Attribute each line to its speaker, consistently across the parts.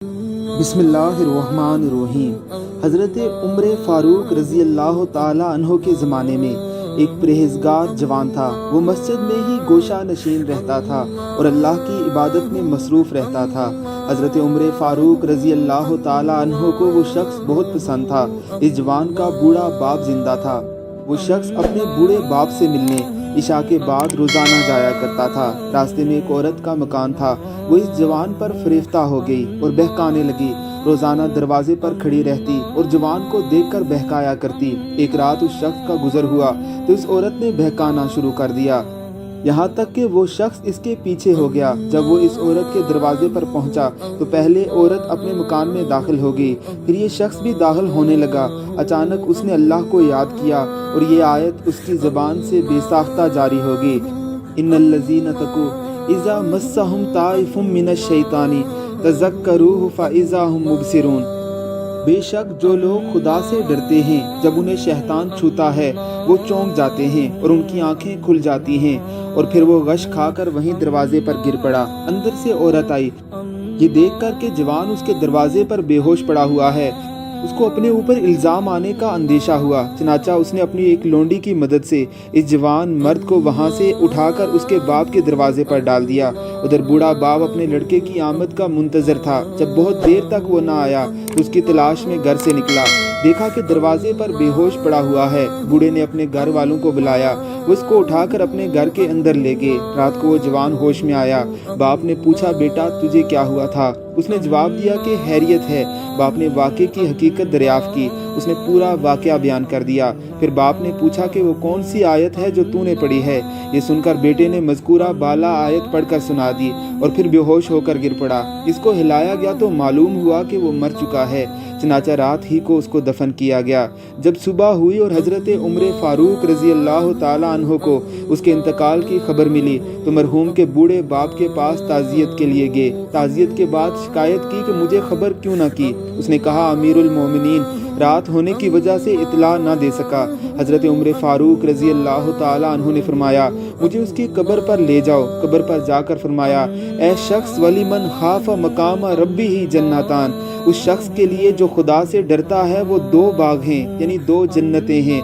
Speaker 1: بسم اللہ الرحمن الرحیم۔ حضرت عمر فاروق رضی اللہ تعالی عنہ کے زمانے میں ایک پرہیزگار جوان تھا۔ وہ مسجد میں ہی گوشہ نشین رہتا تھا اور اللہ کی عبادت میں مصروف رہتا تھا۔ حضرت عمر فاروق رضی اللہ تعالی عنہ کو وہ شخص بہت پسند تھا۔ اس جوان کا بوڑھا باپ زندہ تھا۔ وہ شخص اپنے بوڑھے باپ سے ملنے عشاء کے بعد روزانہ جایا کرتا تھا۔ راستے میں ایک عورت کا مکان تھا۔ وہ اس جوان پر فریفتہ ہو گئی اور بہکانے لگی۔ روزانہ دروازے پر کھڑی رہتی اور جوان کو دیکھ کر بہکایا کرتی۔ ایک رات اس شخص کا گزر ہوا تو اس عورت نے بہکانا شروع کر دیا، یہاں تک کہ وہ شخص اس کے پیچھے ہو گیا۔ جب وہ اس عورت کے دروازے پر پہنچا تو پہلے عورت اپنے مکان میں داخل ہو گئی، پھر یہ شخص بھی داخل ہونے لگا۔ اچانک اس نے اللہ کو یاد کیا اور یہ آیت اس کی زبان سے بے ساختہ جاری ہوگی، ان الذین اتقوا اذا مسهم طائف من الشیطان تذکروہ فاذا هم مبصرون۔ بے شک جو لوگ خدا سے ڈرتے ہیں جب انہیں شیطان چھوتا ہے وہ چونک جاتے ہیں اور ان کی آنکھیں کھل جاتی ہیں، اور پھر وہ غش کھا کر وہیں دروازے پر گر پڑا۔ اندر سے عورت آئی، یہ دیکھ کر کہ جوان اس کے دروازے پر بے ہوش پڑا ہوا ہے، اس کو اپنے اوپر الزام آنے کا اندیشہ ہوا۔ چنانچہ اس نے اپنی ایک لونڈی کی مدد سے اس جوان مرد کو وہاں سے اٹھا کر اس کے باپ کے دروازے پر ڈال دیا۔ ادھر بوڑھا باپ اپنے لڑکے کی آمد کا منتظر تھا۔ جب بہت دیر تک وہ نہ آیا تو اس کی تلاش میں گھر سے نکلا، دیکھا کہ دروازے پر بے ہوش پڑا ہوا ہے۔ بوڑھے نے اپنے گھر والوں کو بلایا، وہ اس کو اٹھا کر اپنے گھر کے اندر لے گئے۔ رات کو وہ جوان ہوش میں آیا۔ باپ نے پوچھا، بیٹا تجھے کیا ہوا تھا؟ اس نے جواب دیا کہ خیریت ہے۔ باپ نے واقعے کی حقیقت دریافت کی، اس نے پورا واقعہ بیان کر دیا۔ پھر باپ نے پوچھا کہ وہ کون سی آیت ہے جو تو نے پڑھی ہے؟ یہ سن کر بیٹے نے مذکورہ بالا آیت پڑھ کر سنا دی اور پھر بے ہوش ہو کر گر پڑا۔ اس کو ہلایا گیا تو معلوم ہوا کہ وہ مر چکا ہے۔ چنانچہ رات ہی کو اس کو دفن کیا گیا۔ جب صبح ہوئی اور حضرت عمر فاروق رضی اللہ تعالی عنہ کو اس کے انتقال کی خبر ملی تو مرحوم کے بوڑھے باپ کے پاس تعزیت کے لیے گئے۔ تعزیت کے بعد شکایت کی کہ مجھے خبر کیوں نہ کی؟ اس نے کہا، امیر المومنین رات ہونے کی وجہ سے اطلاع نہ دے سکا۔ حضرت عمر فاروق رضی اللہ تعالی عنہ نے فرمایا، مجھے اس کی قبر پر لے جاؤ۔ قبر پر جا کر فرمایا، اے شخص ولی من خاف مقام ربی ہی جنتان، اس شخص کے لیے جو خدا سے ڈرتا ہے وہ دو باغ ہیں، یعنی دو جنتیں ہیں۔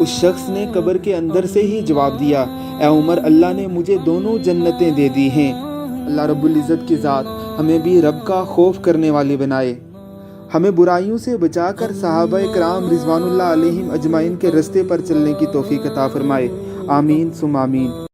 Speaker 1: اس شخص نے قبر کے اندر سے ہی جواب دیا، اے عمر اللہ نے مجھے دونوں جنتیں دے دی ہیں۔ اللہ رب العزت کی ذات ہمیں بھی رب کا خوف کرنے والے بنائے، ہمیں برائیوں سے بچا کر صحابہ کرام رضوان اللہ علیہم اجمعین کے رستے پر چلنے کی توفیق عطا فرمائے۔ آمین ثم آمین۔